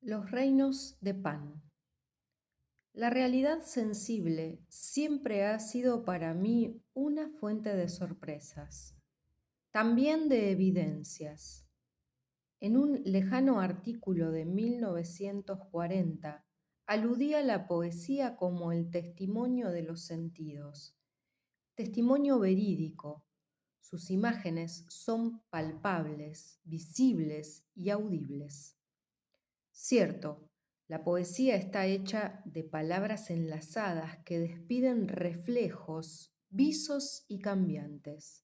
Los reinos de Pan. La realidad sensible siempre ha sido para mí una fuente de sorpresas, también de evidencias. En un lejano artículo de 1940, aludía a la poesía como el testimonio de los sentidos, testimonio verídico. Sus imágenes son palpables, visibles y audibles. Cierto, la poesía está hecha de palabras enlazadas que despiden reflejos, visos y cambiantes.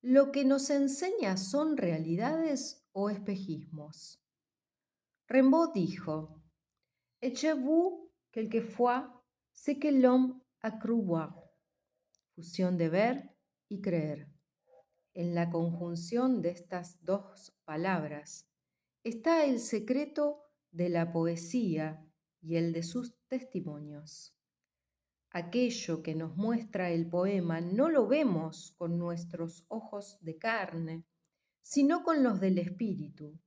Lo que nos enseña son realidades o espejismos. Rimbaud dijo, Echez-vous quelquefois ce que l'homme a cru voir, fusión de ver y creer. En la conjunción de estas dos palabras está el secreto de la poesía y el de sus testimonios. Aquello que nos muestra el poema no lo vemos con nuestros ojos de carne, sino con los del espíritu.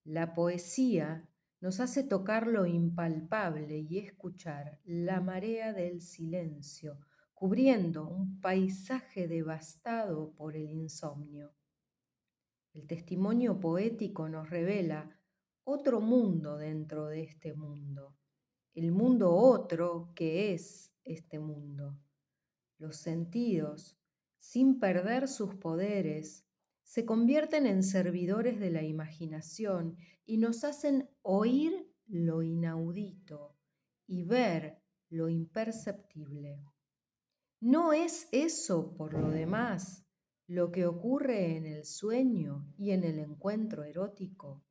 La poesía nos hace tocar lo impalpable y escuchar la marea del silencio, cubriendo un paisaje devastado por el insomnio. El testimonio poético nos revela otro mundo dentro de este mundo, el mundo otro que es este mundo. Los sentidos, sin perder sus poderes, se convierten en servidores de la imaginación y nos hacen oír lo inaudito y ver lo imperceptible. ¿No es eso, por lo demás, lo que ocurre en el sueño y en el encuentro erótico?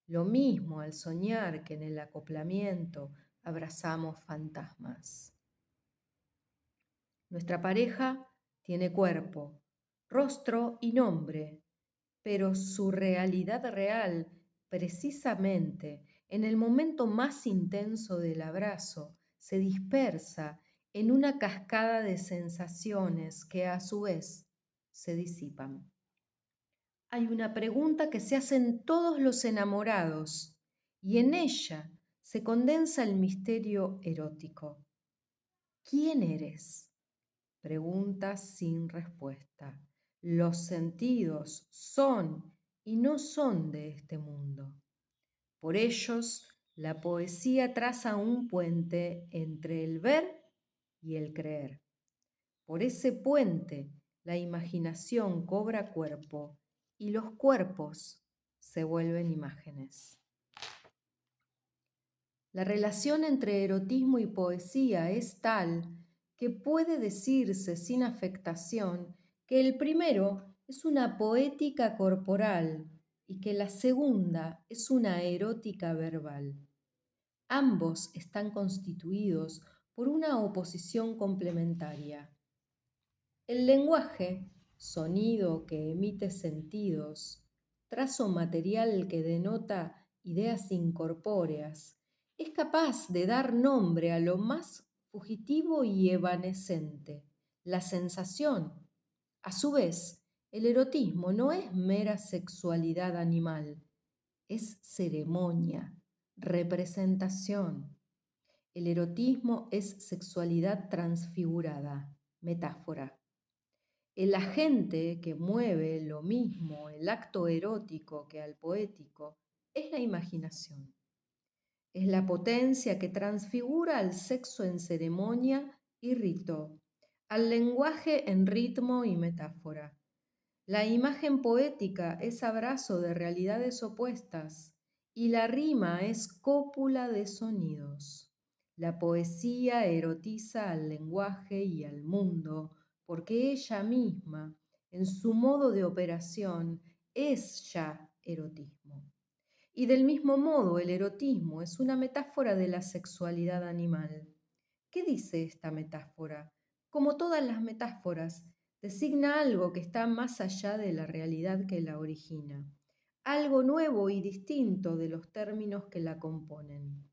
Lo mismo al soñar que en el acoplamiento abrazamos fantasmas. Nuestra pareja tiene cuerpo, rostro y nombre, pero su realidad real, precisamente en el momento más intenso del abrazo, se dispersa en una cascada de sensaciones que a su vez se disipan. Hay una pregunta que se hacen todos los enamorados y en ella se condensa el misterio erótico. ¿Quién eres? Preguntas sin respuesta. Los sentidos son y no son de este mundo. Por ellos, la poesía traza un puente entre el ver y el creer. Por ese puente, la imaginación cobra cuerpo y los cuerpos se vuelven imágenes. La relación entre erotismo y poesía es tal que puede decirse sin afectación que el primero es una poética corporal y que la segunda es una erótica verbal. Ambos están constituidos por una oposición complementaria. El lenguaje, sonido que emite sentidos, trazo material que denota ideas incorpóreas, es capaz de dar nombre a lo más fugitivo y evanescente, la sensación. A su vez, el erotismo no es mera sexualidad animal, es ceremonia, representación. El erotismo es sexualidad transfigurada, metáfora. El agente que mueve lo mismo el acto erótico que al poético es la imaginación. Es la potencia que transfigura al sexo en ceremonia y rito, al lenguaje en ritmo y metáfora. La imagen poética es abrazo de realidades opuestas y la rima es cópula de sonidos. La poesía erotiza al lenguaje y al mundo porque ella misma, en su modo de operación, es ya erotismo. Y del mismo modo, el erotismo es una metáfora de la sexualidad animal. ¿Qué dice esta metáfora? Como todas las metáforas, designa algo que está más allá de la realidad que la origina, algo nuevo y distinto de los términos que la componen.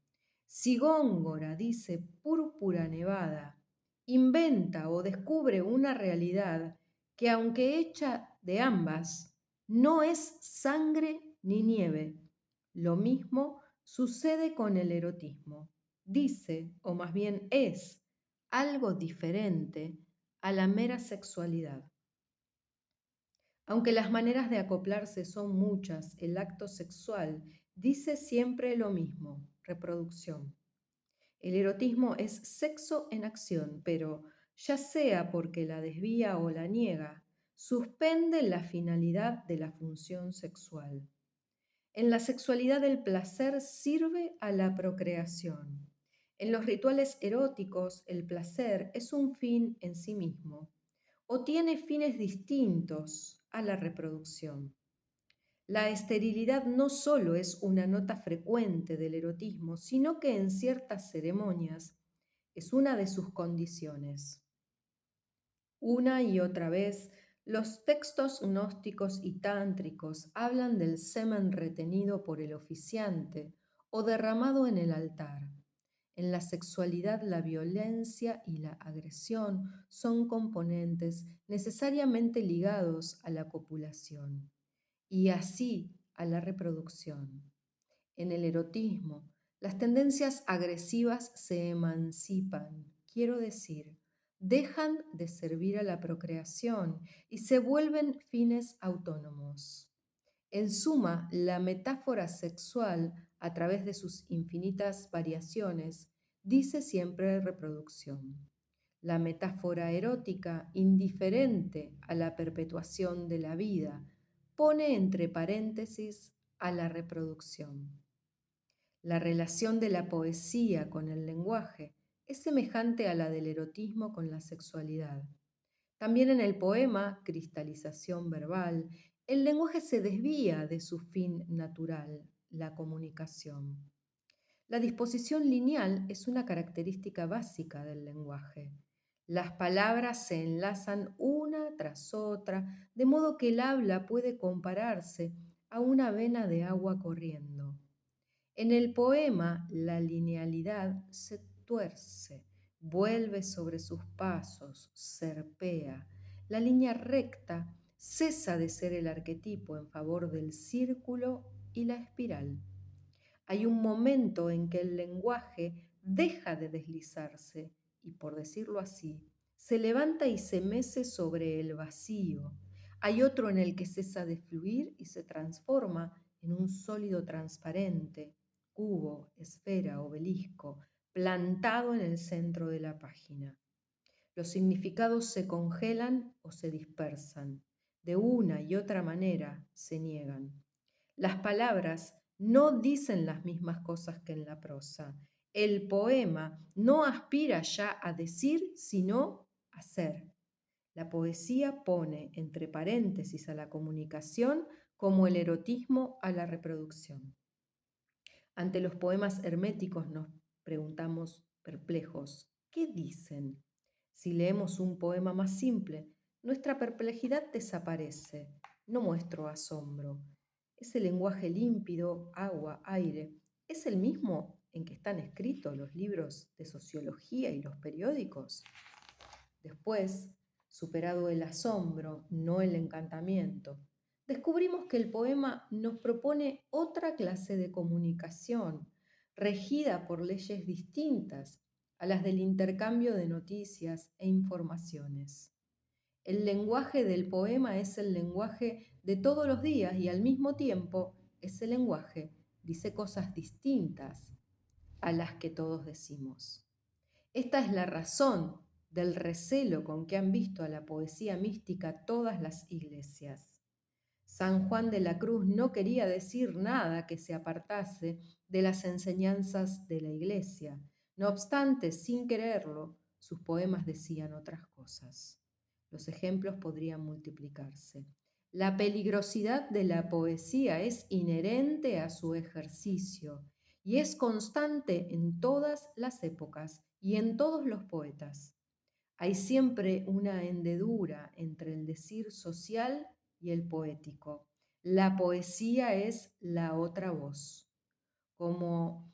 Si Góngora dice púrpura nevada, inventa o descubre una realidad que, aunque hecha de ambas, no es sangre ni nieve, Lo mismo sucede con el erotismo. Dice, o más bien es, algo diferente a la mera sexualidad. Aunque las maneras de acoplarse son muchas, el acto sexual dice siempre lo mismo, reproducción. El erotismo es sexo en acción, pero ya sea porque la desvía o la niega, suspende la finalidad de la función sexual. En la sexualidad el placer sirve a la procreación. En los rituales eróticos el placer es un fin en sí mismo o tiene fines distintos a la reproducción. La esterilidad no solo es una nota frecuente del erotismo, sino que en ciertas ceremonias es una de sus condiciones. Una y otra vez, los textos gnósticos y tántricos hablan del semen retenido por el oficiante o derramado en el altar. En la sexualidad, la violencia y la agresión son componentes necesariamente ligados a la copulación y así a la reproducción. En el erotismo, las tendencias agresivas se emancipan, quiero decir, dejan de servir a la procreación y se vuelven fines autónomos. En suma, la metáfora sexual, a través de sus infinitas variaciones, dice siempre reproducción. La metáfora erótica, indiferente a la perpetuación de la vida, pone entre paréntesis a la reproducción. La relación de la poesía con el lenguaje es semejante a la del erotismo con la sexualidad. También en el poema, cristalización verbal, el lenguaje se desvía de su fin natural, la comunicación. La disposición lineal es una característica básica del lenguaje. Las palabras se enlazan una tras otra, de modo que el habla puede compararse a una vena de agua corriendo. En el poema, la linealidad se tuerce, vuelve sobre sus pasos, serpea. La línea recta cesa de ser el arquetipo en favor del círculo y la espiral. Hay un momento en que el lenguaje deja de deslizarse y, por decirlo así, se levanta y se mece sobre el vacío. Hay otro en el que cesa de fluir y se transforma en un sólido transparente, cubo, esfera, obelisco, plantado en el centro de la página. Los significados se congelan o se dispersan. De una y otra manera se niegan. Las palabras no dicen las mismas cosas que en la prosa. El poema no aspira ya a decir, sino a ser. La poesía pone entre paréntesis a la comunicación como el erotismo a la reproducción. Ante los poemas herméticos nos preguntamos perplejos, ¿qué dicen? Si leemos un poema más simple, nuestra perplejidad desaparece, no nuestro asombro. Ese lenguaje límpido, agua, aire, ¿es el mismo en que están escritos los libros de sociología y los periódicos? Después, superado el asombro, no el encantamiento, descubrimos que el poema nos propone otra clase de comunicación, regida por leyes distintas a las del intercambio de noticias e informaciones. El lenguaje del poema es el lenguaje de todos los días y al mismo tiempo ese lenguaje dice cosas distintas a las que todos decimos. Esta es la razón del recelo con que han visto a la poesía mística todas las iglesias. San Juan de la Cruz no quería decir nada que se apartase de las enseñanzas de la iglesia. No obstante, sin quererlo, sus poemas decían otras cosas. Los ejemplos podrían multiplicarse. La peligrosidad de la poesía es inherente a su ejercicio y es constante en todas las épocas y en todos los poetas. Hay siempre una hendedura entre el decir social y el poético. La poesía es la otra voz. Como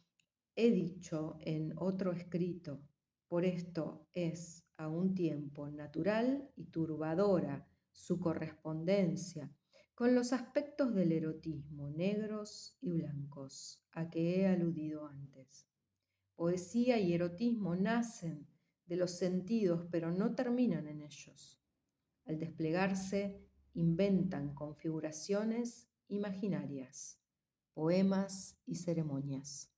he dicho en otro escrito, por esto es a un tiempo natural y turbadora su correspondencia con los aspectos del erotismo negros y blancos a que he aludido antes. Poesía y erotismo nacen de los sentidos, pero no terminan en ellos. Al desplegarse, inventan configuraciones imaginarias, poemas y ceremonias.